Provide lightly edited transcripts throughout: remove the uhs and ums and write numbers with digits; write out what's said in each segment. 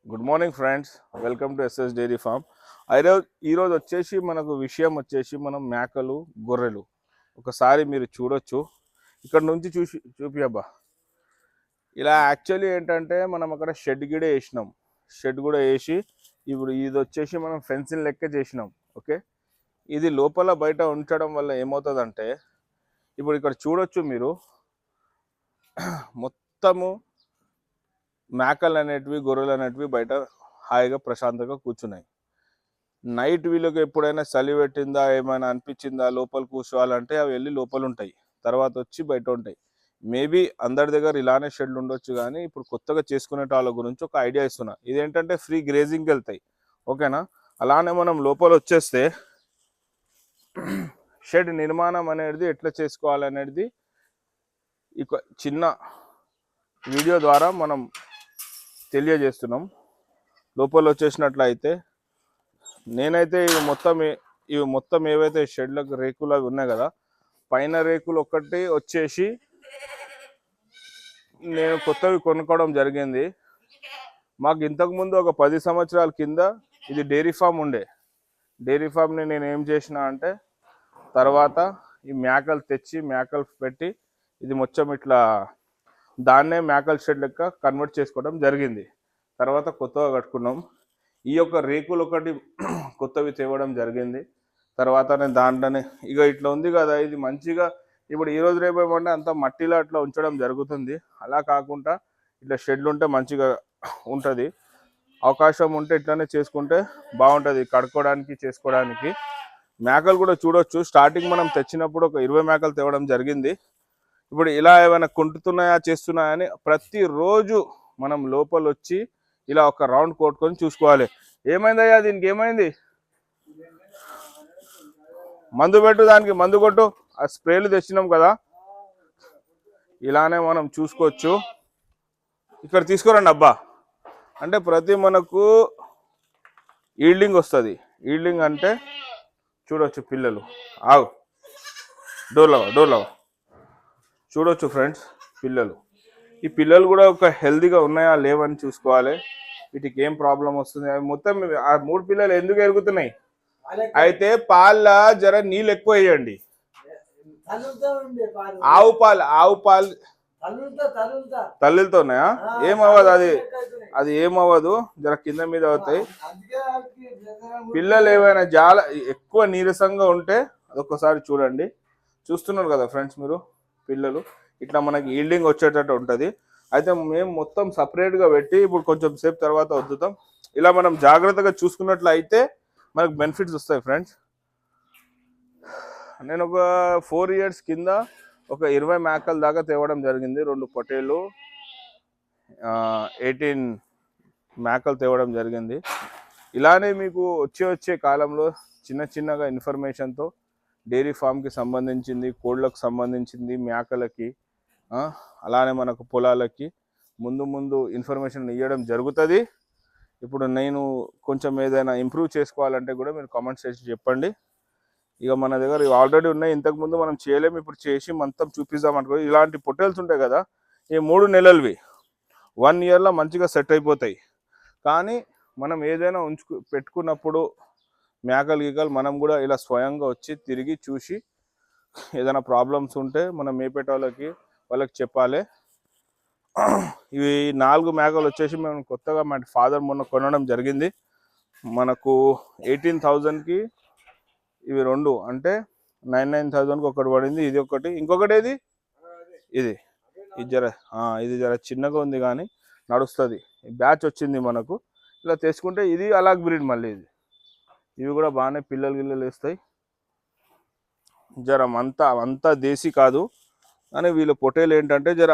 Good morning friends, welcome to SS dairy farm. ఈరోజు వచ్చేసి మనకు విషయం వచ్చేసి మనం మేకలు గొర్రెలు ఒకసారి మీరు చూడొచ్చు. ఇక్కడ నుంచి చూపియబ్బా. ఇలా యాక్చువల్లీ ఏంటంటే మనం అక్కడ షెడ్ కూడా వేసినాం. షెడ్ కూడా వేసి ఇప్పుడు ఇది వచ్చేసి మనం ఫెన్సింగ్ లెక్క చేసినాం. ఓకే, ఇది లోపల బయట ఉంచడం వల్ల ఏమవుతుందంటే ఇప్పుడు ఇక్కడ చూడొచ్చు మీరు మొత్తము మేకలు అనేటివి గొర్రెలు అనేటివి బయట హాయిగా ప్రశాంతంగా కూర్చున్నాయి. నైట్ వీళ్ళకి ఎప్పుడైనా చలి పెట్టిందా ఏమైనా అనిపించిందా లోపల కూర్చోవాలంటే అవి వెళ్ళి లోపల ఉంటాయి, తర్వాత వచ్చి బయట ఉంటాయి. మేబీ అందరి దగ్గర ఇలానే షెడ్లు ఉండొచ్చు, కానీ ఇప్పుడు కొత్తగా చేసుకునే వాళ్ళ గురించి ఒక ఐడియా ఇస్తున్నా. ఇదేంటంటే ఫ్రీ గ్రేజింగ్కి వెళ్తాయి. ఓకేనా, అలానే మనం లోపల వచ్చేస్తే షెడ్ నిర్మాణం అనేది ఎట్లా చేసుకోవాలనేది ఇక చిన్న వీడియో ద్వారా మనం తెలియజేస్తున్నాం. లోపల వచ్చేసినట్లయితే నేనైతే ఇవి మొత్తం ఏవైతే షెడ్లకు రేకులు అవి ఉన్నాయి కదా, పైన రేకులు ఒక్కటి వచ్చేసి నేను కొత్తవి కొనుక్కోవడం జరిగింది. మాకు ఇంతకుముందు ఒక 10 సంవత్సరాల కింద ఇది డైరీ ఫామ్ ఉండే. డైరీ ఫామ్ని నేను ఏం చేసిన అంటే తర్వాత ఈ మేకలు తెచ్చి మేకలు పెట్టి ఇది మొత్తం ఇట్లా దాన్నే మేకల షెడ్ లెక్క కన్వర్ట్ చేసుకోవడం జరిగింది. తర్వాత కొత్తగా కట్టుకున్నాం. ఈ యొక్క రేకులు ఒకటి కొత్తవి తేవడం జరిగింది. తర్వాత నేను దాంట్లోనే ఇక ఇట్లా ఉంది కదా, ఇది మంచిగా ఇప్పుడు ఈరోజు రేపు ఏమంటే అంత మట్టిలో అట్లా ఉంచడం జరుగుతుంది. అలా కాకుండా ఇట్లా షెడ్లు ఉంటే మంచిగా ఉంటుంది. అవకాశం ఉంటే ఇట్లానే చేసుకుంటే బాగుంటుంది కడుక్కోవడానికి చేసుకోవడానికి. మేకలు కూడా చూడొచ్చు. స్టార్టింగ్ మనం తెచ్చినప్పుడు ఒక 20 మేకలు తేవడం జరిగింది. ఇప్పుడు ఇలా ఏమైనా కుంటున్నాయా చేస్తున్నాయా అని ప్రతిరోజు మనం లోపల వచ్చి ఇలా ఒక రౌండ్ కొట్టుకొని చూసుకోవాలి. ఏమైందయ్యా దీనికి, ఏమైంది? మందు పెట్టు, దానికి మందు కొట్టు. ఆ స్ప్రేలు తెచ్చినాం కదా, ఇలానే మనం చూసుకోవచ్చు. ఇక్కడ తీసుకురండి అబ్బా. అంటే ప్రతి మనకు ఈల్డింగ్ వస్తుంది. ఈల్డింగ్ అంటే చూడొచ్చు పిల్లలు. ఆగు, డోర్లో చూడొచ్చు ఫ్రెండ్స్ పిల్లలు. ఈ పిల్లలు కూడా ఒక హెల్తీగా ఉన్నాయా లేవని చూసుకోవాలి. వీటికి ఏం ప్రాబ్లం వస్తుంది. అవి మొత్తం ఆ 3 పిల్లలు ఎందుకు ఎరుగుతున్నాయి అయితే పాల జర నీళ్ళు ఎక్కువ వేయండి. ఆవు పాలు తల్లితో ఉన్నాయా? ఏమవ్వదు, అది ఏమవ్వదు. జర కింద మీద అవుతాయి. పిల్లలు ఏమైనా చాలా ఎక్కువ నీరసంగా ఉంటే అదొకసారి చూడండి. చూస్తున్నారు కదా ఫ్రెండ్స్ మీరు, పిల్లలు ఇట్లా మనకి ఈల్డింగ్ వచ్చేటట్టు ఉంటుంది. అయితే మేము మొత్తం సపరేట్గా పెట్టి ఇప్పుడు కొంచెం సేపు తర్వాత వద్దుతాం. ఇలా మనం జాగ్రత్తగా చూసుకున్నట్లయితే మనకు బెనిఫిట్స్ వస్తాయి ఫ్రెండ్స్. నేను ఒక 4 years కింద ఒక 20 మేకల దాకా తేవడం జరిగింది. 2 పొట్టేళ్ళు 18 మేకలు తేవడం జరిగింది. ఇలానే మీకు వచ్చే కాలంలో చిన్నగా ఇన్ఫర్మేషన్తో డైరీ ఫామ్కి సంబంధించింది, కోళ్ళకు సంబంధించింది, మేకలకి, అలానే మనకు పొలాలకి ముందు ఇన్ఫర్మేషన్ ఇవ్వడం జరుగుతుంది. ఇప్పుడు నేను కొంచెం ఏదైనా ఇంప్రూవ్ చేసుకోవాలంటే కూడా మీరు కామెంట్స్ చేసి చెప్పండి. ఇక మన దగ్గర ఇవి ఆల్రెడీ ఉన్నాయి. ఇంతకుముందు మనం చేయలేము, ఇప్పుడు చేసి మొత్తం చూపిద్దాం అనుకో. ఇలాంటి పొట్టేల్స్ ఉంటాయి కదా, ఈ 3 నెలలవి 1 yearలో మంచిగా సెట్ అయిపోతాయి. కానీ మనం ఏదైనా పెట్టుకున్నప్పుడు మేకలు మనం కూడా ఇలా స్వయంగా వచ్చి తిరిగి చూసి ఏదైనా ప్రాబ్లమ్స్ ఉంటే మనం మేపేటోళ్ళకి వాళ్ళకి చెప్పాలి. ఇవి 4 మేకలు వచ్చేసి మేము కొత్తగా మా ఫాదర్ మొన్న కొనడం జరిగింది. మనకు 18,000కి ఇవి 2 అంటే 99,000కి ఒకటి పడింది. ఇది ఒకటి, ఇంకొకటి ఏది ఇది జర చిన్నగా ఉంది కానీ నడుస్తుంది. బ్యాచ్ వచ్చింది మనకు. ఇలా తెచ్చుకుంటే ఇది అలాగ బ్రీడ్. మళ్ళీ ఇవి కూడా బాగానే పిల్లలు వేస్తాయి. జర అంతా దేశీ కాదు, కానీ వీళ్ళ పొట్టేలు ఏంటంటే జర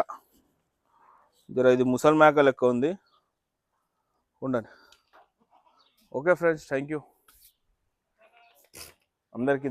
ఇది ముసల్ మేక లెక్క ఉంది. ఉండండి. ఓకే ఫ్రెండ్స్, థ్యాంక్ యూ అందరికీ.